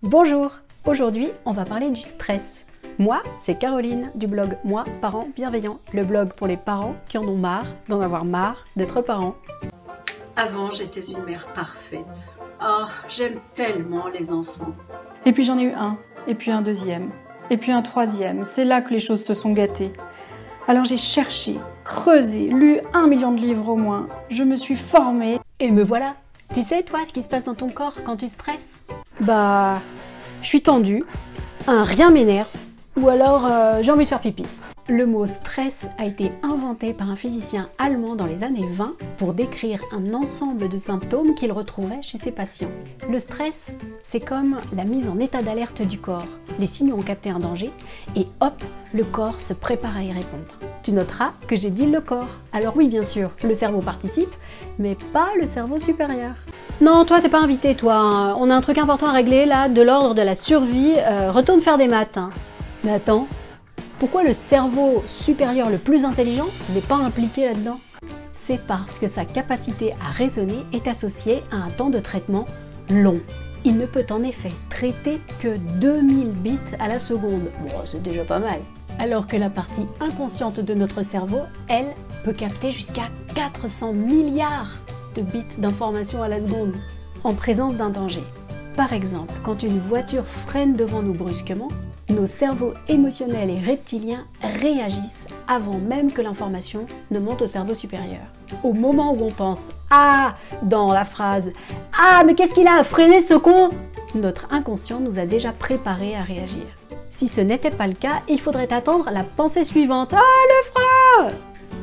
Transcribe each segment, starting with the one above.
Bonjour, aujourd'hui on va parler du stress. Moi, c'est Caroline du blog Moi, parents bienveillants, le blog pour les parents qui en ont marre d'en avoir marre d'être parents. Avant, j'étais une mère parfaite. Oh, j'aime tellement les enfants. Et puis j'en ai eu un, et puis un deuxième, et puis un troisième. C'est là que les choses se sont gâtées. Alors j'ai cherché, creusé, lu 1 million de livres au moins. Je me suis formée. Et me voilà. Tu sais, toi, ce qui se passe dans ton corps quand tu stresses? Je suis tendue, un rien m'énerve, ou alors j'ai envie de faire pipi. Le mot stress a été inventé par un physicien allemand dans les années 20 pour décrire un ensemble de symptômes qu'il retrouvait chez ses patients. Le stress, c'est comme la mise en état d'alerte du corps. Les signaux ont capté un danger et hop, le corps se prépare à y répondre. Tu noteras que j'ai dit le corps. Alors oui, bien sûr, le cerveau participe, mais pas le cerveau supérieur. Non, toi t'es pas invité, toi. Hein. On a un truc important à régler là, de l'ordre de la survie. Retourne faire des maths. Hein. Mais attends, pourquoi le cerveau supérieur le plus intelligent n'est pas impliqué là-dedans? C'est parce que sa capacité à raisonner est associée à un temps de traitement long. Il ne peut en effet traiter que 2000 bits à la seconde. Bon, c'est déjà pas mal. Alors que la partie inconsciente de notre cerveau, elle, peut capter jusqu'à 400 milliards de bits d'informations à la seconde, en présence d'un danger. Par exemple, quand une voiture freine devant nous brusquement, nos cerveaux émotionnels et reptiliens réagissent avant même que l'information ne monte au cerveau supérieur. Au moment où on pense « Ah !» dans la phrase « Ah, mais qu'est-ce qu'il a à freiner ce con ?» notre inconscient nous a déjà préparés à réagir. Si ce n'était pas le cas, il faudrait attendre la pensée suivante « Ah, le frein !»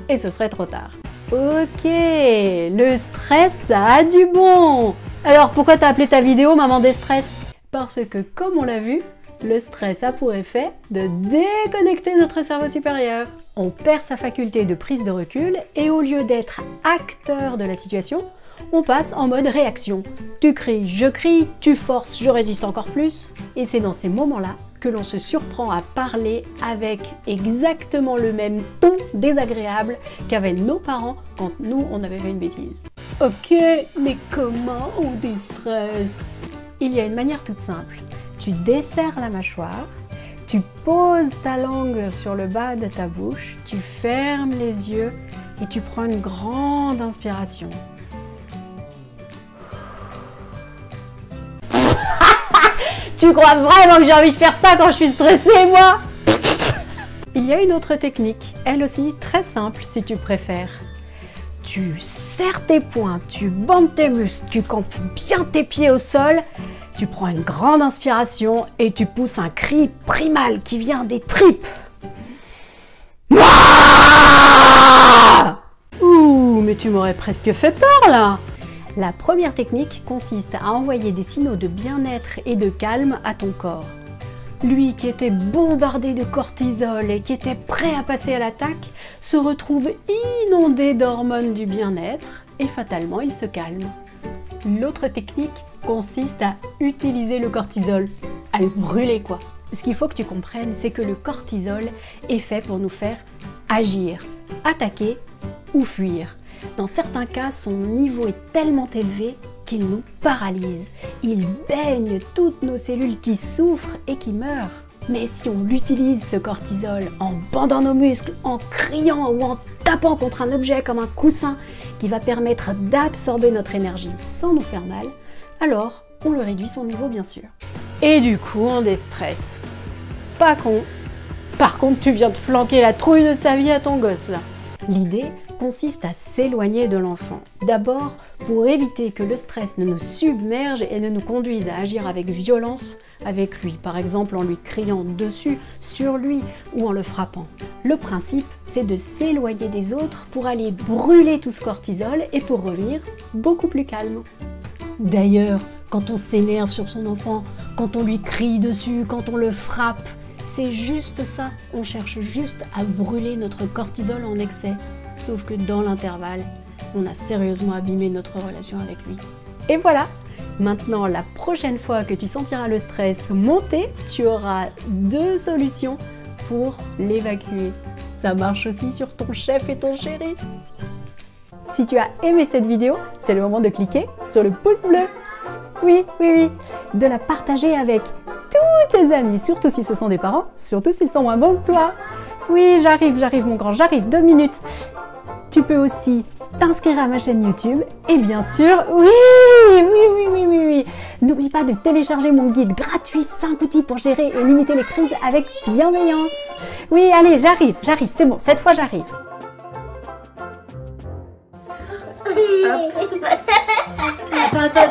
et ce serait trop tard. Ok, le stress, ça a du bon. Alors pourquoi t'as appelé ta vidéo Maman des stress? Parce que, comme on l'a vu, le stress a pour effet de déconnecter notre cerveau supérieur. On perd sa faculté de prise de recul et au lieu d'être acteur de la situation, on passe en mode réaction. Tu cries, je crie, tu forces, je résiste encore plus. Et c'est dans ces moments-là que l'on se surprend à parler avec exactement le même ton désagréable qu'avaient nos parents quand nous, on avait fait une bêtise. Ok, mais comment on déstresse? Il y a une manière toute simple. Tu desserres la mâchoire, tu poses ta langue sur le bas de ta bouche, tu fermes les yeux et tu prends une grande inspiration. Tu crois vraiment que j'ai envie de faire ça quand je suis stressée, moi? Il y a une autre technique, elle aussi très simple si tu préfères. Tu serres tes poings, tu bandes tes muscles, tu campes bien tes pieds au sol, tu prends une grande inspiration et tu pousses un cri primal qui vient des tripes. Ouh, mais tu m'aurais presque fait peur là! La première technique consiste à envoyer des signaux de bien-être et de calme à ton corps. Lui qui était bombardé de cortisol et qui était prêt à passer à l'attaque, se retrouve inondé d'hormones du bien-être et fatalement il se calme. L'autre technique consiste à utiliser le cortisol, à le brûler quoi. Ce qu'il faut que tu comprennes, c'est que le cortisol est fait pour nous faire agir, attaquer ou fuir. Dans certains cas, son niveau est tellement élevé qu'il nous paralyse. Il baigne toutes nos cellules qui souffrent et qui meurent. Mais si on l'utilise ce cortisol en bandant nos muscles, en criant ou en tapant contre un objet comme un coussin qui va permettre d'absorber notre énergie sans nous faire mal, alors on le réduit son niveau bien sûr. Et du coup on déstresse. Pas con. Par contre tu viens de flanquer la trouille de sa vie à ton gosse là. L'idée consiste à s'éloigner de l'enfant. D'abord, pour éviter que le stress ne nous submerge et ne nous conduise à agir avec violence avec lui, par exemple en lui criant dessus, sur lui ou en le frappant. Le principe, c'est de s'éloigner des autres pour aller brûler tout ce cortisol et pour revenir beaucoup plus calme. D'ailleurs, quand on s'énerve sur son enfant, quand on lui crie dessus, quand on le frappe, c'est juste ça. On cherche juste à brûler notre cortisol en excès. Sauf que dans l'intervalle, on a sérieusement abîmé notre relation avec lui. Et voilà! Maintenant, la prochaine fois que tu sentiras le stress monter, tu auras 2 solutions pour l'évacuer. Ça marche aussi sur ton chef et ton chéri. Si tu as aimé cette vidéo, c'est le moment de cliquer sur le pouce bleu. Oui, oui, oui. De la partager avec tous tes amis, surtout si ce sont des parents, surtout s'ils sont moins bons que toi. Oui, j'arrive mon grand, j'arrive, 2 minutes. Tu peux aussi t'inscrire à ma chaîne YouTube et bien sûr, oui. N'oublie pas de télécharger mon guide gratuit 5 outils pour gérer et limiter les crises avec bienveillance. Oui, allez, j'arrive, c'est bon, cette fois j'arrive. Attends.